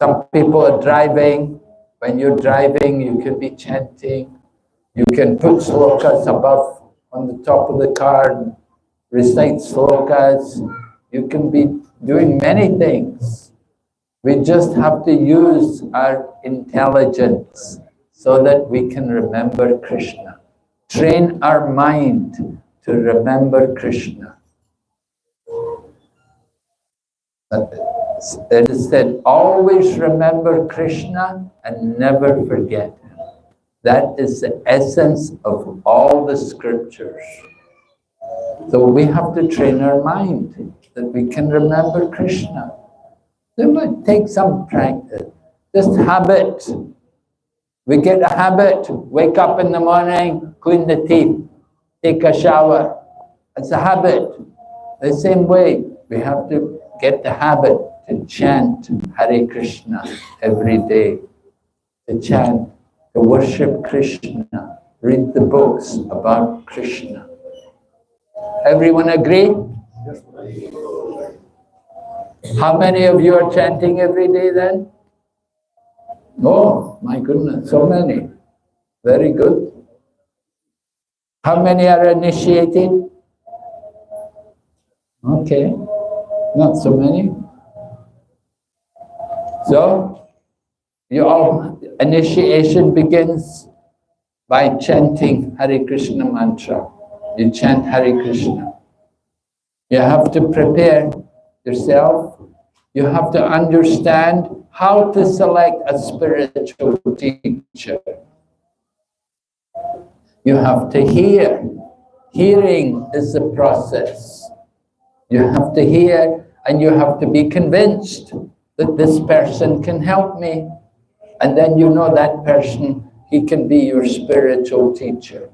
Some people are driving. When you're driving, you can be chanting. You can put slokas above on the top of the car and recite slokas. You can be doing many things. We just have to use our intelligence so that we can remember Krishna. Train our mind to remember Krishna. It is said, always remember Krishna and never forget him. That is the essence of all the scriptures. So we have to train our mind that we can remember Krishna. It might take some practice, just habit. We get a habit, wake up in the morning, clean the teeth, take a shower. It's a habit. The same way, we have to get the habit to chant Hare Krishna every day, to chant, to worship Krishna, read the books about Krishna. Everyone agree? How many of you are chanting every day then? Oh, my goodness, so many. Very good. How many are initiated? Okay, not so many. So, initiation begins by chanting Hare Krishna mantra. You chant Hare Krishna. You have to prepare yourself. You have to understand how to select a spiritual teacher. You have to hear. Hearing is the process. You have to hear and you have to be convinced that this person can help me. And then you know that person, he can be your spiritual teacher.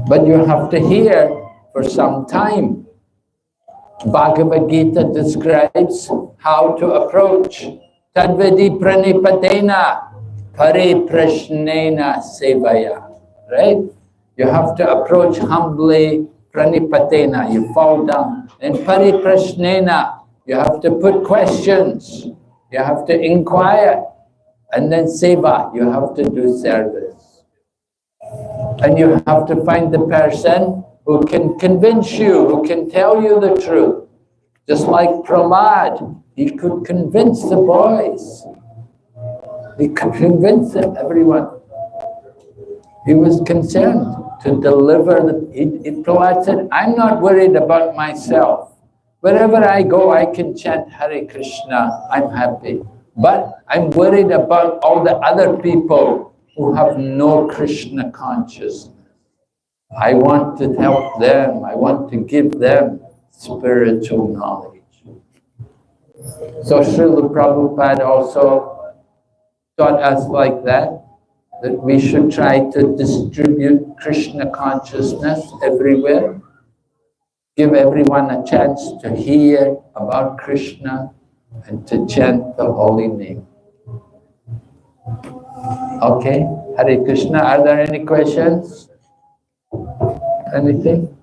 But you have to hear for some time. Bhagavad Gita describes how to approach Tadvidi pranipatena pariprashnena sevaya. Right? You have to approach humbly, pranipatena, you fall down. And pariprashnena, you have to put questions, you have to inquire. And then seva, you have to do service. And you have to find the person who can convince you, who can tell you the truth. Just like Prahlad, he could convince the boys. He could convince everyone. He was concerned to deliver Prahlad said, I'm not worried about myself. Wherever I go, I can chant Hare Krishna, I'm happy. But I'm worried about all the other people who have no Krishna consciousness. I want to help them. I want to give them spiritual knowledge. So Srila Prabhupada also taught us like that we should try to distribute Krishna consciousness everywhere. Give everyone a chance to hear about Krishna and to chant the holy name. Okay, Hare Krishna. Are there any questions? Anything?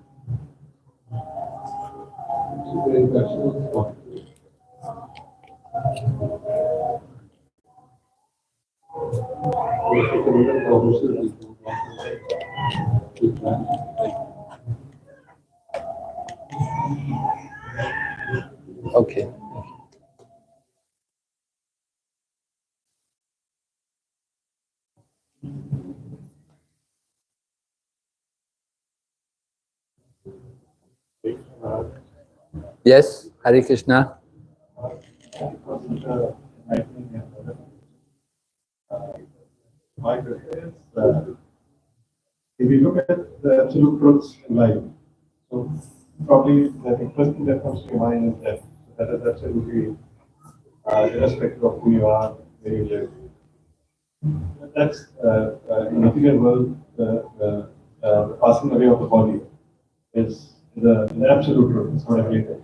Okay. Yes, Hare Krishna. My question is, if you look at the absolute truths in life, so probably the first thing that comes to your mind is that is absolutely irrespective of who you are, where you live. That's in the material world, the passing away of the body is the absolute truth. It's not everything.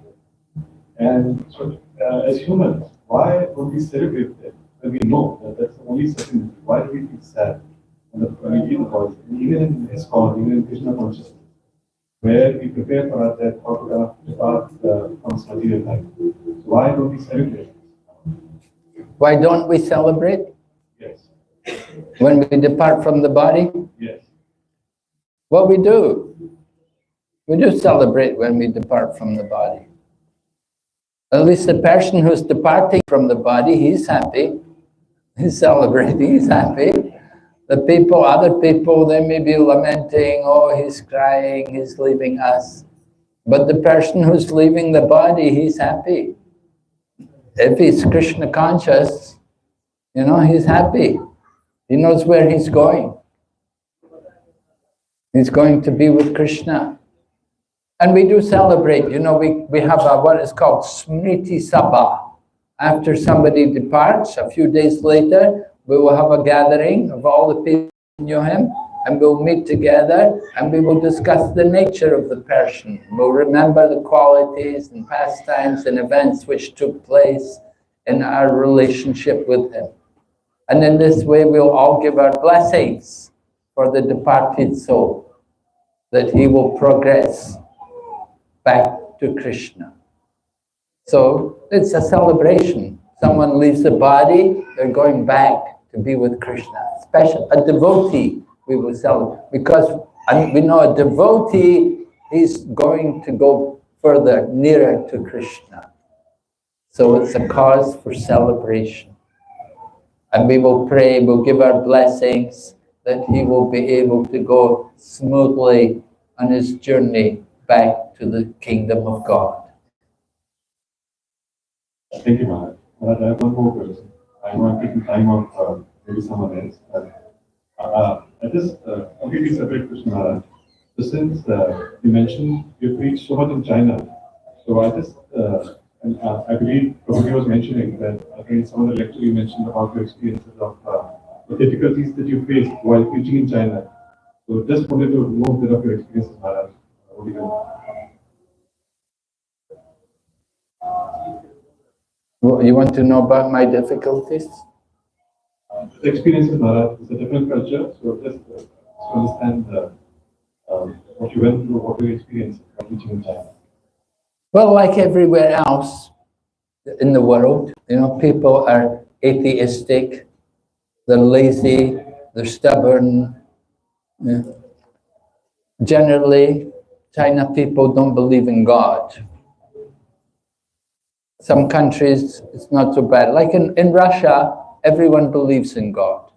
And so, as humans, why don't we celebrate that when we know that that's the only certainty? Why do we feel sad when we leave the body? Even in ISKCON, even in Krishna consciousness, where we prepare for our death, how to kind of depart from this material life. So why don't we celebrate? Why don't we celebrate? Yes. When we depart from the body? Yes. What we do? We do celebrate when we depart from the body. At least the person who's departing from the body, he's happy. He's celebrating, he's happy. The people, other people, they may be lamenting, oh, he's crying, he's leaving us. But the person who's leaving the body, he's happy. If he's Krishna conscious, he's happy. He knows where he's going. He's going to be with Krishna. And we do celebrate, we have what is called Smriti Sabha. After somebody departs, a few days later, we will have a gathering of all the people who knew him, and we'll meet together, and we will discuss the nature of the person. We'll remember the qualities and pastimes and events which took place in our relationship with him. And in this way, we'll all give our blessings for the departed soul, that he will progress back to Krishna. So it's a celebration. Someone leaves the body, they're going back to be with Krishna. Especially a devotee, we will celebrate. Because we know a devotee is going to go further, nearer to Krishna. So it's a cause for celebration. And we will pray, we'll give our blessings that he will be able to go smoothly on his journey back to the kingdom of God. Thank you, Maharaj. Maharaj, I have one more question. I know I'm taking time of maybe someone else. I just completely separate question, Maharaj. So since you mentioned you preach so much in China, so I just, I believe Prabhuji was mentioning that in some of the lecture you mentioned about your experiences of the difficulties that you faced while preaching in China. So just wanted to know a bit of your experiences, Maharaj. What do you know? You want to know about my difficulties? The experiences, Maharaj, it's a different culture, so just to understand what you went through, what you experienced while teaching in China. Well, like everywhere else in the world, people are atheistic, they're lazy, they're stubborn. Generally, China people don't believe in God. Some countries, it's not so bad. Like in Russia, everyone believes in God.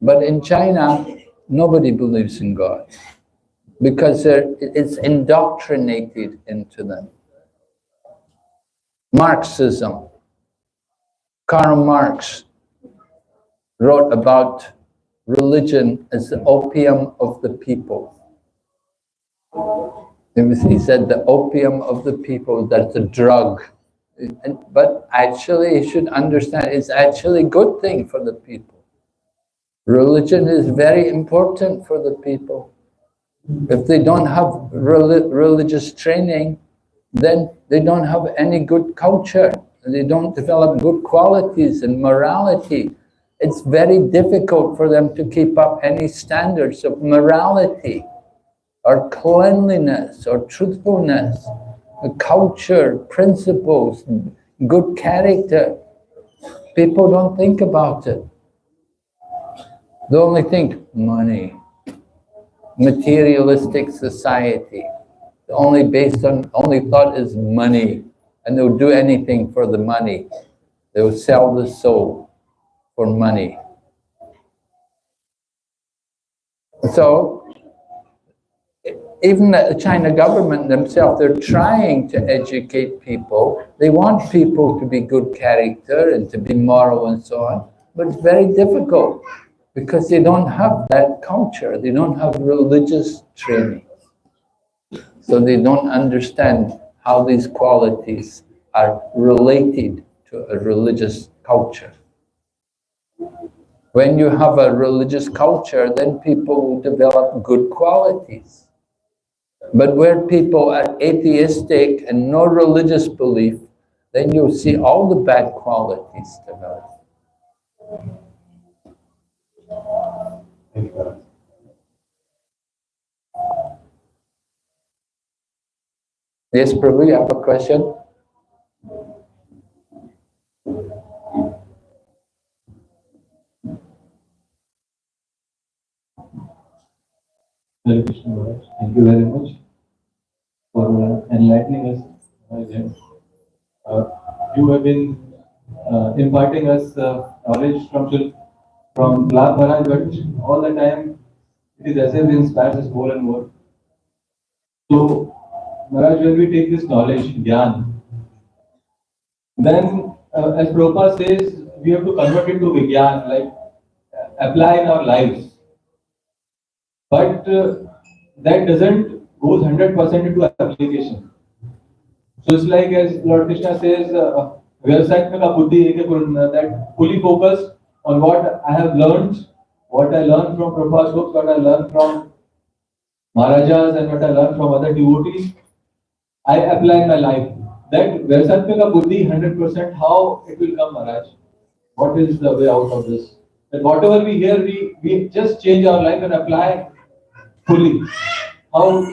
But in China, nobody believes in God because it's indoctrinated into them. Marxism. Karl Marx wrote about religion as the opium of the people. He said the opium of the people, that's a drug. But actually, you should understand, it's actually a good thing for the people. Religion is very important for the people. If they don't have religious training, then they don't have any good culture. They don't develop good qualities and morality. It's very difficult for them to keep up any standards of morality or cleanliness or truthfulness, culture, principles, good character. People don't think about it. They only think money, materialistic society. The only thought is money, and they'll do anything for the money. They'll sell the soul for money. So even the China government themselves, they're trying to educate people. They want people to be good character and to be moral and so on. But it's very difficult because they don't have that culture. They don't have religious training. So they don't understand how these qualities are related to a religious culture. When you have a religious culture, then people will develop good qualities. But where people are atheistic and no religious belief, then you'll see all the bad qualities develop. Thank you, Maharaj. Yes, Prabhu, you have a question? Hare Krishna Maharaj. Thank you very much for enlightening us. You have been imparting us knowledge from Prahlad Maharaj, but all the time it is as if it inspires us more and more. So, Maharaj, when we take this knowledge, Gyan, then as Prabhupada says, we have to convert it to Vigyan, like apply in our lives. But that doesn't goes 100% into application. So it's like as Lord Krishna says, Vyavasayatmika buddhi eke purna, that fully focused on what I have learned, what I learned from Prabhupada's books, what I learned from Maharajas and what I learned from other devotees, I apply in my life. That Vyavasayatmika buddhi 100%, how it will come, Maharaj? What is the way out of this? That whatever we hear, we just change our life and apply fully. How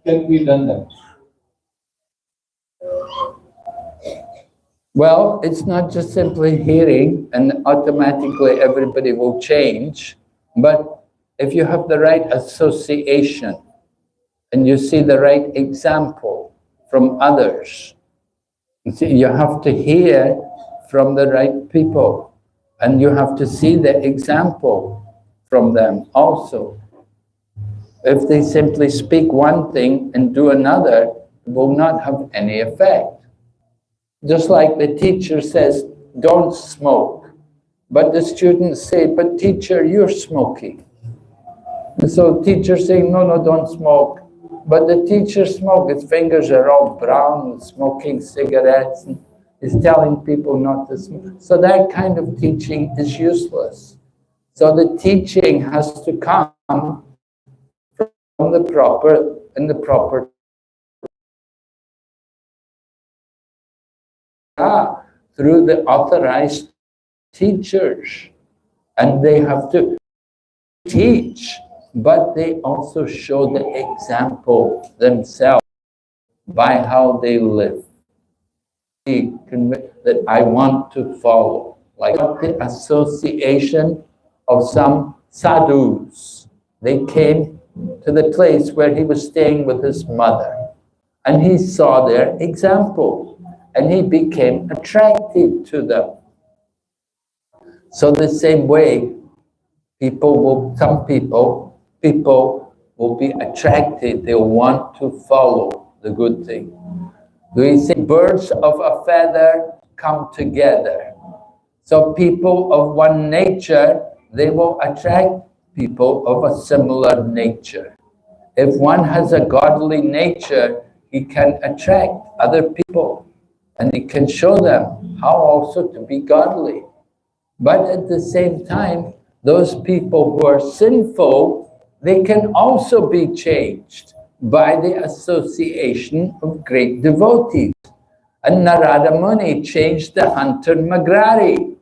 can we done that? Well, it's not just simply hearing and automatically everybody will change, but if you have the right association and you see the right example from others, you have to hear from the right people and you have to see the example from them also. If they simply speak one thing and do another, it will not have any effect. Just like the teacher says, don't smoke. But the students say, but teacher, you're smoking. And so teacher saying, no, no, don't smoke. But the teacher smokes, his fingers are all brown, smoking cigarettes, and is telling people not to smoke. So that kind of teaching is useless. So the teaching has to come from the proper through the authorized teachers, and they have to teach, but they also show the example themselves by how they live. That I want to follow, like the association of some sadhus. They came to the place where he was staying with his mother, and he saw their example. And he became attracted to them. So the same way, some people will be attracted, they'll want to follow the good thing. We say birds of a feather come together. So people of one nature, they will attract people of a similar nature. If one has a godly nature, he can attract other people. And he can show them how also to be godly. But at the same time, those people who are sinful, they can also be changed by the association of great devotees. And Narada Muni changed the hunter Magrari.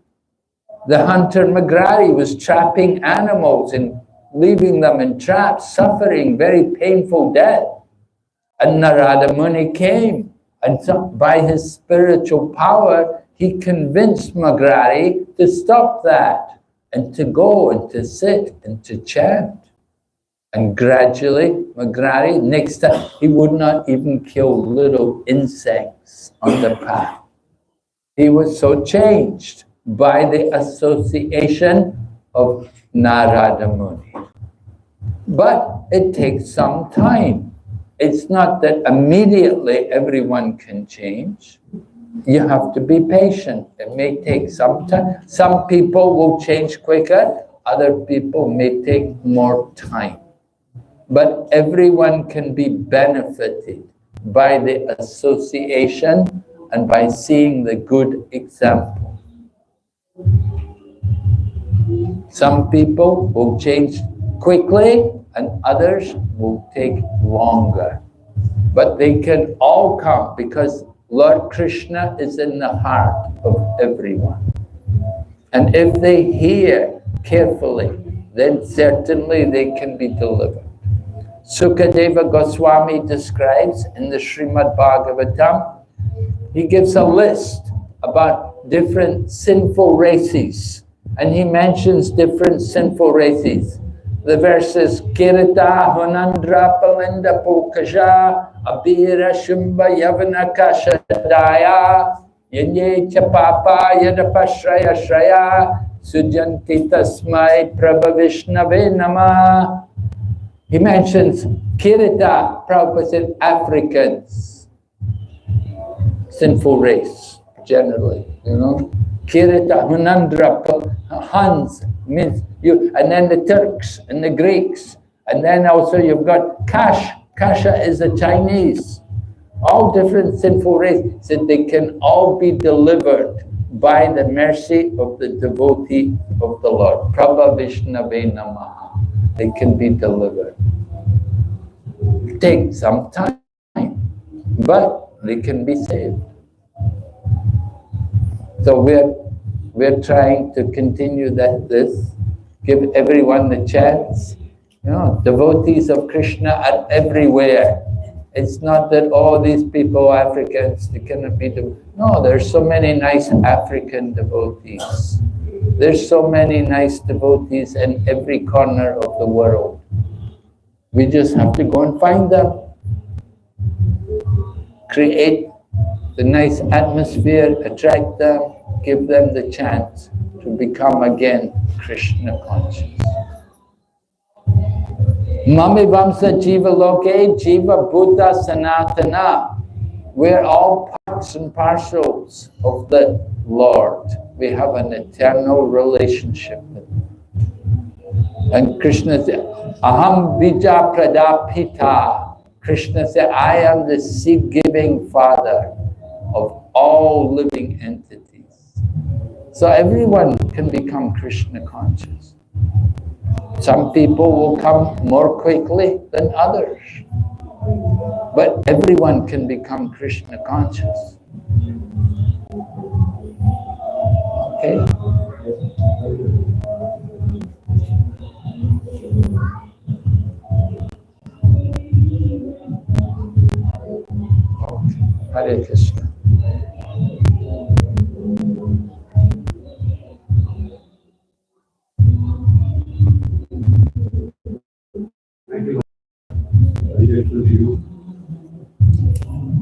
The hunter Magrari was trapping animals and leaving them in traps, suffering very painful death. And Narada Muni came. And so by his spiritual power, he convinced Magrari to stop that and to go and to sit and to chant. And gradually, Magrari, next time, he would not even kill little insects on the path. He was so changed by the association of Narada Muni. But it takes some time. it's not that immediately everyone can change. You have to be patient. It may take some time. Some people will change quicker, other people may take more time. But everyone can be benefited by the association and by seeing the good example. Some people will change quickly and others will take longer. But they can all come because Lord Krishna is in the heart of everyone. And if they hear carefully, then certainly they can be delivered. Sukadeva Goswami describes in the Srimad Bhagavatam, he gives a list about different sinful races, and he mentions different sinful races. The verses Kirita, Honandra, Palinda, Pokaja, Abira, Shumba, Yavana, Kashadaya, Yanye Chapapa, Yadapashraya Shraya, Sujanti Tasmai, Prabhavishnave Nama. He mentions Kirita, Prabhupada said Africans, sinful race, generally, you know. Kirita, Hunandra, Huns, means you, and then the Turks and the Greeks, and then also you've got Kasha is a Chinese, all different sinful races, so they can all be delivered by the mercy of the devotee of the Lord. Prabha Vishnave Namaha. They can be delivered. It takes some time, but they can be saved. So we're trying to continue this, give everyone the chance. You know, devotees of Krishna are everywhere. It's not that all these people are Africans, they cannot be no, there's so many nice African devotees. There's so many nice devotees in every corner of the world. We just have to go and find them. Create the nice atmosphere, attract them, give them the chance to become again Krishna conscious. Mami Vamsa Jiva Loke Jiva Buddha Sanatana. We're all parts and parcels of the Lord. We have an eternal relationship with Him. And Krishna said, Aham Bija Pradapita. Krishna said, I am the seed-giving father of all living entities. So everyone can become Krishna conscious. Some people will come more quickly than others. But everyone can become Krishna conscious. Okay? Hare Krishna.